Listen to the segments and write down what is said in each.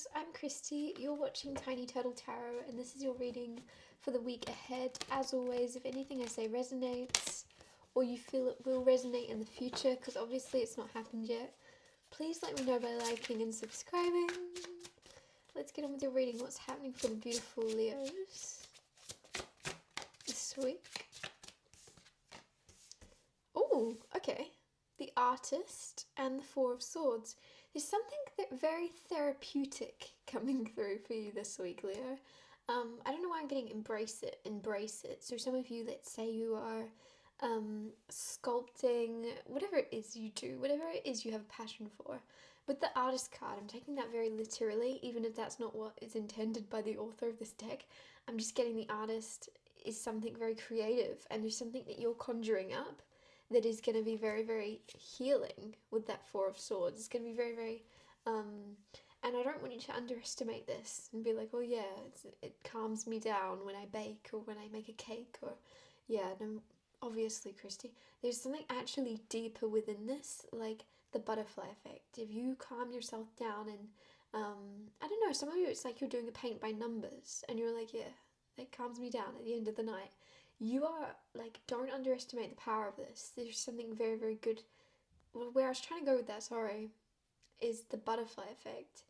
guys, I'm Christy, you're watching Tiny Turtle Tarot, and this is your reading for the week ahead. As always, if anything I say resonates, or you feel it will resonate in the future, because obviously it's not happened yet, please let me know by liking and subscribing. Let's get on with your reading. What's happening for the beautiful Leos this week? Oh, okay. The Artist and the Four of Swords. There's something very therapeutic coming through for you this week, Leo. I don't know why I'm getting embrace it. So some of you, let's say you are sculpting, whatever it is you do, whatever it is you have a passion for. With the Artist card, I'm taking that very literally, even if that's not what is intended by the author of this deck. I'm just getting the Artist is something very creative, and there's something that you're conjuring up that is going to be very, very healing with that Four of Swords. It's going to be very, very, and I don't want you to underestimate this and be like, oh yeah, it calms me down when I bake or when I make a cake or, yeah, no, obviously, Christy, there's something actually deeper within this, like the butterfly effect. If you calm yourself down and, I don't know, some of you it's like you're doing a paint by numbers and you're like, yeah, it calms me down at the end of the night. You are, like, don't underestimate the power of this. There's something very, very good. Where I was trying to go with that, sorry, is the butterfly effect.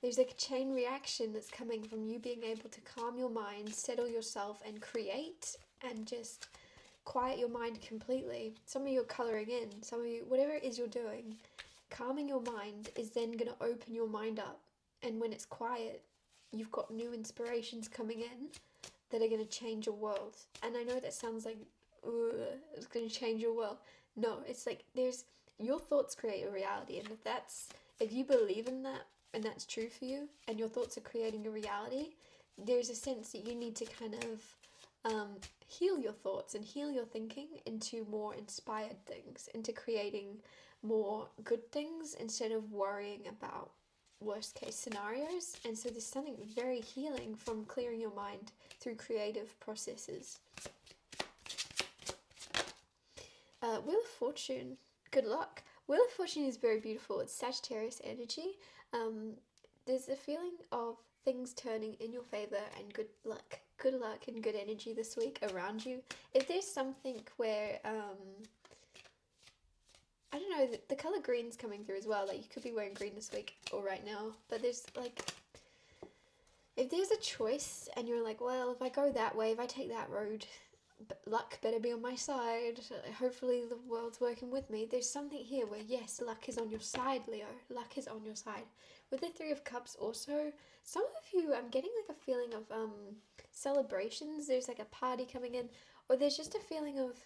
There's like a chain reaction that's coming from you being able to calm your mind, settle yourself, and create, and just quiet your mind completely. Some of you are colouring in, some of you, whatever it is you're doing, calming your mind is then going to open your mind up. And when it's quiet, you've got new inspirations coming in that are going to change your world. And I know that sounds like, it's going to change your world. No, it's like your thoughts create a reality. And if you believe in that and that's true for you and your thoughts are creating a reality, there's a sense that you need to kind of heal your thoughts and heal your thinking into more inspired things, into creating more good things instead of worrying about worst case scenarios. And so there's something very healing from clearing your mind through creative processes. Wheel of Fortune, good luck. Wheel of Fortune is very beautiful. It's Sagittarius energy. There's a feeling of things turning in your favor and good luck and good energy this week around you. If there's something where I don't know, the colour green's coming through as well. Like, you could be wearing green this week or right now. But there's, like, if there's a choice and you're like, well, if I go that way, if I take that road, luck better be on my side. Hopefully the world's working with me. There's something here where, yes, luck is on your side, Leo. Luck is on your side. With the Three of Cups also, some of you, I'm getting, like, a feeling of celebrations. There's, like, a party coming in. Or there's just a feeling of,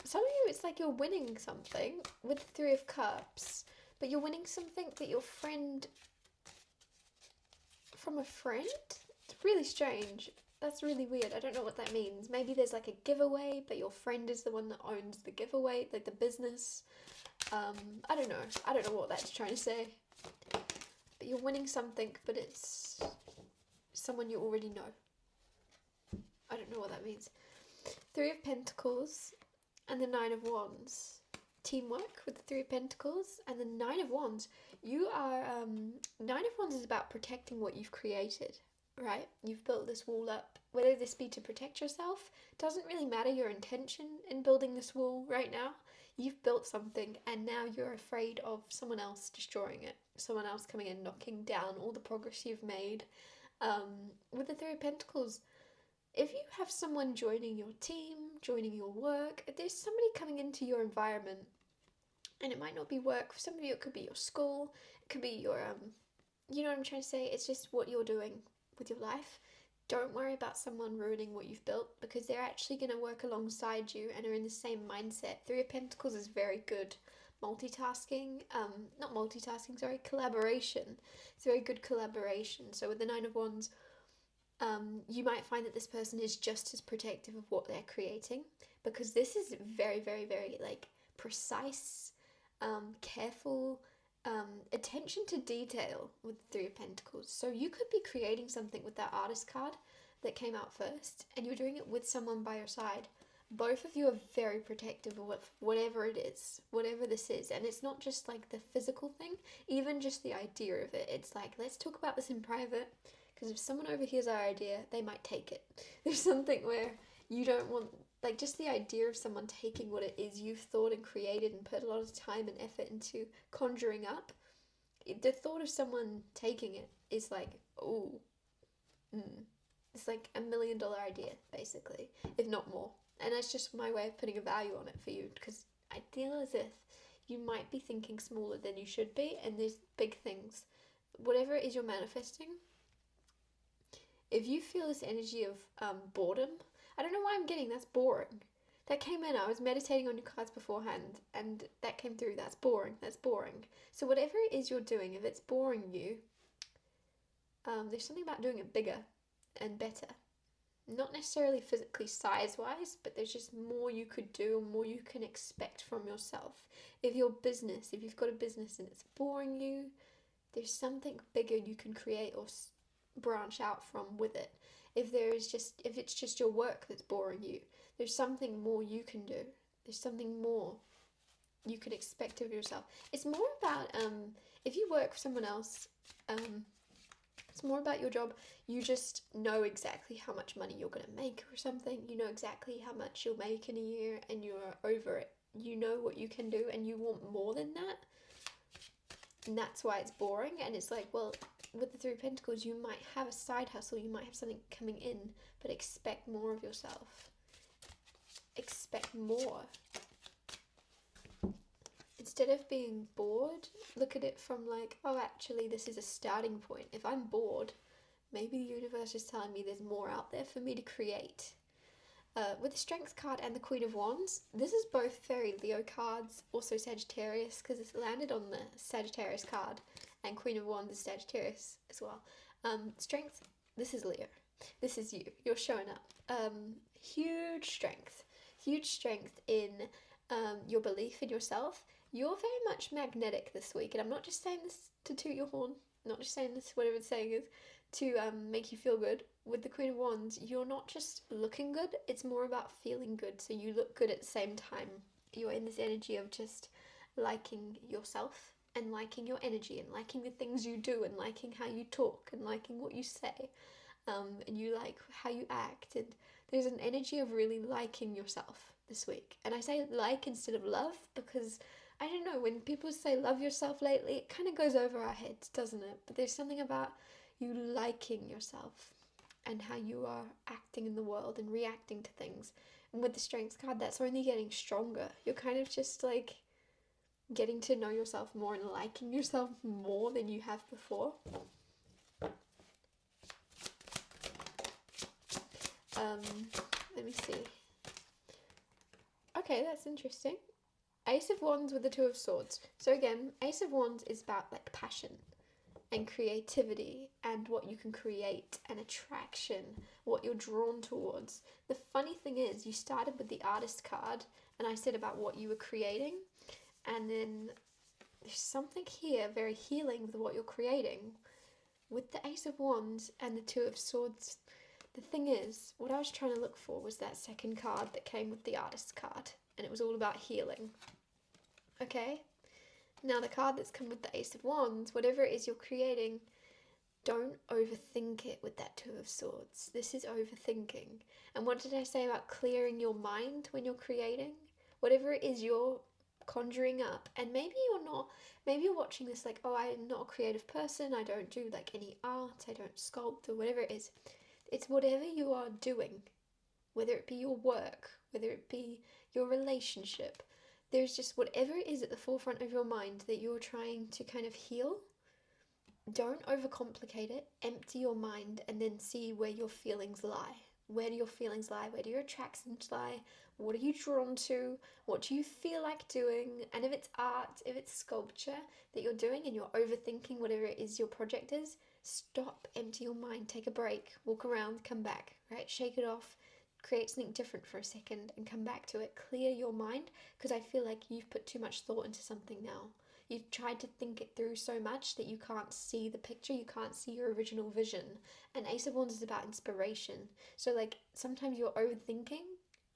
some of you, it's like you're winning something with the Three of Cups, but you're winning something that your friend, from a friend? It's really strange. That's really weird. I don't know what that means. Maybe there's like a giveaway, but your friend is the one that owns the giveaway, like the business. I don't know. I don't know what that's trying to say. But you're winning something, but it's someone you already know. I don't know what that means. Three of Pentacles and the Nine of Wands. Teamwork with the Three of Pentacles and the Nine of Wands. You are, Nine of Wands is about protecting what you've created, right? You've built this wall up. Whether this be to protect yourself, doesn't really matter your intention in building this wall right now. You've built something and now you're afraid of someone else destroying it. Someone else coming in, knocking down all the progress you've made. With the Three of Pentacles, if you have someone joining your team, joining your work, there's somebody coming into your environment, and it might not be work. For some of you, it could be your school, it could be your, you know what I'm trying to say? It's just what you're doing with your life. Don't worry about someone ruining what you've built, because they're actually going to work alongside you and are in the same mindset. Three of Pentacles is very good multitasking, not multitasking, sorry, collaboration. It's very good collaboration. So with the Nine of Wands, you might find that this person is just as protective of what they're creating, because this is very, very, very, like, precise, careful, attention to detail with the Three of Pentacles. So you could be creating something with that Artist card that came out first, and you're doing it with someone by your side, both of you are very protective of whatever it is, whatever this is. And it's not just like the physical thing, even just the idea of it. It's like, let's talk about this in private, because if someone overhears our idea, they might take it. There's something where you don't want, like, just the idea of someone taking what it is you've thought and created and put a lot of time and effort into conjuring up. The thought of someone taking it is like, oh, it's like $1 million idea, basically, if not more. And that's just my way of putting a value on it for you, because I feel as if you might be thinking smaller than you should be, and there's big things. Whatever it is you're manifesting, if you feel this energy of boredom, I don't know why I'm getting that's boring. That came in, I was meditating on your cards beforehand, and that came through. That's boring, that's boring. So whatever it is you're doing, if it's boring you, there's something about doing it bigger and better. Not necessarily physically size-wise, but there's just more you could do and more you can expect from yourself. If you've got a business and it's boring you, there's something bigger you can create or branch out from with it. If it's just your work that's boring you, there's something more you can do. There's something more you can expect of yourself. It's more about if you work for someone else, it's more about your job. You just know exactly how much money you're going to make or something. You know exactly how much you'll make in a year, and you're over it. You know what you can do, and you want more than that. And that's why it's boring. And it's like, well, with the Three of Pentacles, you might have a side hustle. You might have something coming in, but expect more of yourself. Expect more. Instead of being bored, look at it from like, oh, actually, this is a starting point. If I'm bored, maybe the universe is telling me there's more out there for me to create. With the Strength card and the Queen of Wands, this is both very Leo cards, also Sagittarius, because it's landed on the Sagittarius card, and Queen of Wands is Sagittarius as well. Strength, this is Leo. This is you. You're showing up. Huge strength in your belief in yourself. You're very much magnetic this week, and I'm not just saying this to toot your horn, I'm not just saying this, whatever it's saying is, to make you feel good. With the Queen of Wands, you're not just looking good, it's more about feeling good, so you look good at the same time. You're in this energy of just liking yourself, and liking your energy, and liking the things you do, and liking how you talk, and liking what you say, and you like how you act, and there's an energy of really liking yourself this week. And I say like instead of love, because I don't know, when people say love yourself lately, it kind of goes over our heads, doesn't it? But there's something about you liking yourself and how you are acting in the world and reacting to things. And with the Strength card, that's only getting stronger. You're kind of just like getting to know yourself more and liking yourself more than you have before. Let me see. Okay, that's interesting. Ace of Wands with the Two of Swords. So again, Ace of Wands is about like passion and creativity and what you can create and attraction, what you're drawn towards. The funny thing is, you started with the Artist card, and I said about what you were creating, and then there's something here very healing with what you're creating. With the Ace of Wands and the Two of Swords, the thing is, what I was trying to look for was that second card that came with the Artist card, and it was all about healing. Okay? Now the card that's come with the Ace of Wands, whatever it is you're creating, don't overthink it with that Two of Swords. This is overthinking. And what did I say about clearing your mind when you're creating? Whatever it is you're conjuring up, and maybe you're watching this like, oh, I'm not a creative person, I don't do like any art, I don't sculpt, or whatever it is. It's whatever you are doing, whether it be your work, whether it be your relationship. There's just whatever it is at the forefront of your mind that you're trying to kind of heal. Don't overcomplicate it. Empty your mind and then see where your feelings lie. Where do your feelings lie? Where do your attractions lie? What are you drawn to? What do you feel like doing? And if it's art, if it's sculpture that you're doing and you're overthinking whatever it is your project is, stop, empty your mind, take a break, walk around, come back, right? Shake it off. Create something different for a second and come back to it. Clear your mind, because I feel like you've put too much thought into something now. You've tried to think it through so much that you can't see the picture, you can't see your original vision. And Ace of Wands is about inspiration. So like sometimes your overthinking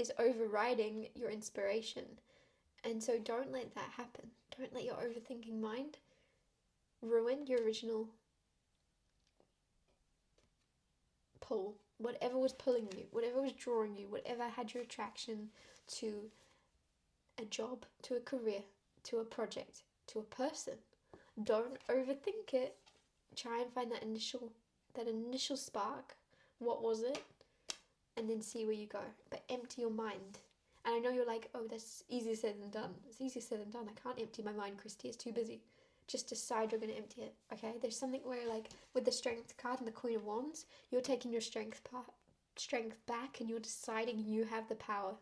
is overriding your inspiration. And so don't let that happen. Don't let your overthinking mind ruin your original pull. Whatever was pulling you, whatever was drawing you, whatever had your attraction to a job, to a career, to a project, to a person. Don't overthink it. Try and find that initial spark. What was it? And then see where you go. But empty your mind. And I know you're like, oh, that's easier said than done. It's easier said than done. I can't empty my mind, Christy. It's too busy. Just decide you're going to empty it, okay? There's something where, like, with the Strength card and the Queen of Wands, you're taking your strength back and you're deciding you have the power,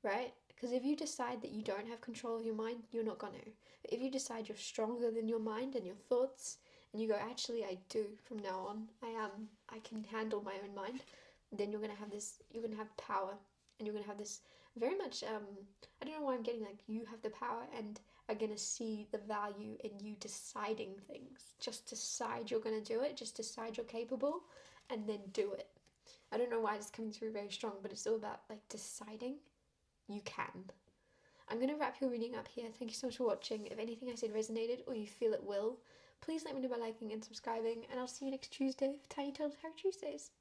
right? Because if you decide that you don't have control of your mind, you're not going to. But if you decide you're stronger than your mind and your thoughts, and you go, actually, I do from now on, I can handle my own mind, then you're going to have power, and you're going to have this very much, I don't know why I'm getting like, you have the power and are going to see the value in you deciding things. Just decide you're going to do it, just decide you're capable, and then do it. I don't know why it's coming through very strong, but it's all about like deciding you can. I'm going to wrap your reading up here. Thank you so much for watching. If anything I said resonated or you feel it will, please let me know by liking and subscribing, and I'll see you next Tuesday for Tiny Tales Harry Tuesdays.